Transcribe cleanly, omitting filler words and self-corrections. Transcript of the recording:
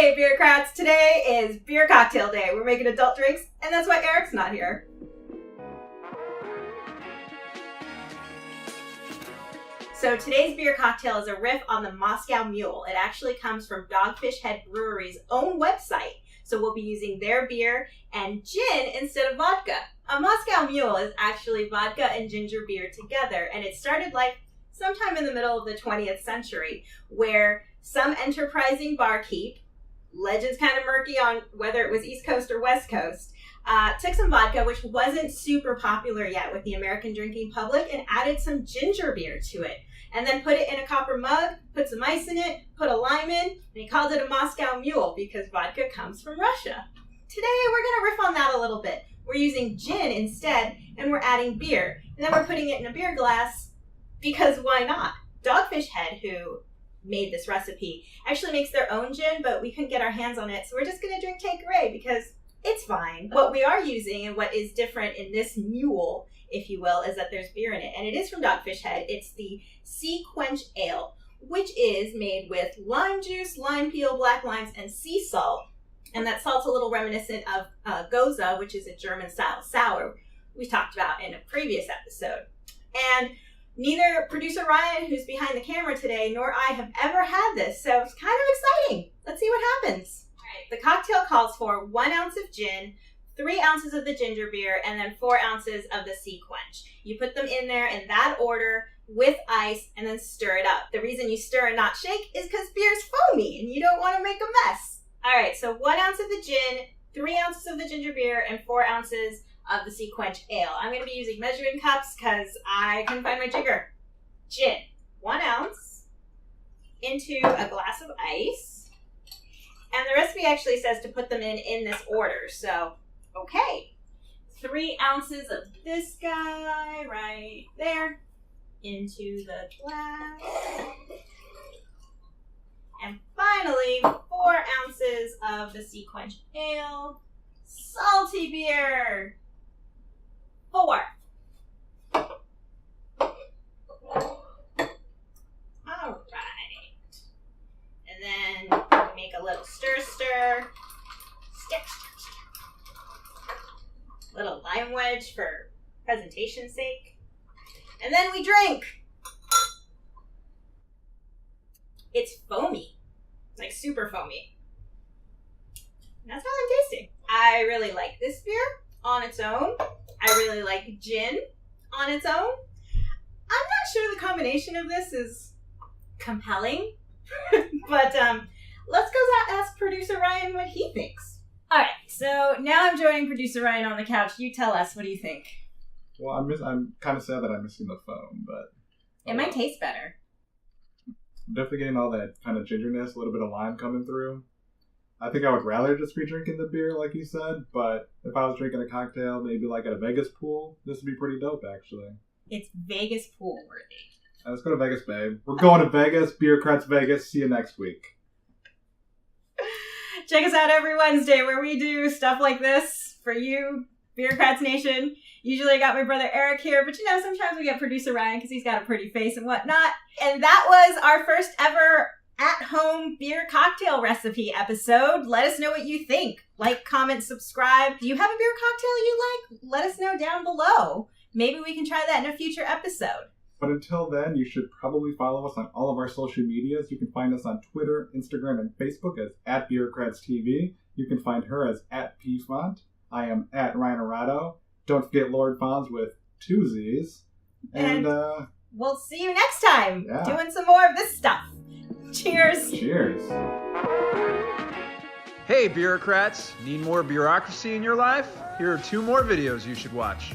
Hey, Beerocrats! Today is beer cocktail day. We're making adult drinks, and that's why Eric's not here. So today's beer cocktail is a riff on the Moscow Mule. It actually comes from Dogfish Head Brewery's own website. So we'll be using their beer and gin instead of vodka. A Moscow Mule is actually vodka and ginger beer together, and it started like sometime in the middle of the 20th century, where some enterprising barkeep, legends kind of murky on whether it was East Coast or West Coast, took some vodka, which wasn't super popular yet with the American drinking public, and added some ginger beer to it. And then put it in a copper mug, put some ice in it, put a lime in, and he called it a Moscow Mule because vodka comes from Russia. Today, we're going to riff on that a little bit. We're using gin instead, and we're adding beer. And then we're putting it in a beer glass because why not? Dogfish Head, who made this recipe, actually makes their own gin, but we couldn't get our hands on it, so we're just going to drink Tanqueray because it's fine. What we are using and what is different in this mule, if you will, is that there's beer in it. And it is from Dogfish Head. It's the Quench Ale, which is made with lime juice, lime peel, black limes, and sea salt. And that salt's a little reminiscent of Goza, which is a German-style sour we talked about in a previous episode. And neither producer Ryan, who's behind the camera today, nor I have ever had this, so it's kind of exciting. Let's see what happens. All right, the cocktail calls for 1 ounce of gin, 3 ounces of the ginger beer, and then 4 ounces of the Sea Quench. You put them in there in that order with ice and then stir it up. The reason you stir and not shake is because beer's foamy and you don't want to make a mess. All right, so 1 ounce of the gin, 3 ounces of the ginger beer, and 4 ounces of the Sea Quench Ale. I'm going to be using measuring cups because I couldn't find my jigger. Gin, 1 ounce into a glass of ice. And the recipe actually says to put them in this order, so okay. 3 ounces of this guy right there into the glass. And finally, 4 ounces of the Sea Quench Ale. Salty beer. 4. All right. And then we make a little stir. Stir. Little lime wedge for presentation's sake. And then we drink. It's foamy. Like super foamy. That's all I'm tasting. I really like this beer on its own. I really like gin on its own. I'm not sure the combination of this is compelling. But let's go ask producer Ryan what he thinks. All right, so now I'm joining producer Ryan on the couch. You tell us, what do you think? Well, I'm kind of sad that I'm missing the phone, but it might taste better. I'm definitely getting all that kind of gingerness, a little bit of lime coming through. I think I would rather just be drinking the beer, like you said, but if I was drinking a cocktail, maybe like at a Vegas pool, this would be pretty dope, actually. It's Vegas pool worthy. Let's go to Vegas, babe. We're going to Vegas, Beerocrats Vegas. See you next week. Check us out every Wednesday where we do stuff like this for you, Beerocrats Nation. Usually I got my brother Eric here, but sometimes we get producer Ryan because he's got a pretty face and whatnot. And that was our first ever at-home beer cocktail recipe episode. Let us know what you think. Like, comment, subscribe. Do you have a beer cocktail you like? Let us know down below. Maybe we can try that in a future episode. But until then, you should probably follow us on all of our social medias. You can find us on Twitter, Instagram, and Facebook as @BeerocratsTV. You can find her as @PFont. I am @Ryan. Don't forget Lord Fonz with 2 Z's. And we'll see you next time doing some more of this stuff. Cheers. Cheers. Hey, bureaucrats. Need more bureaucracy in your life? Here are 2 more videos you should watch.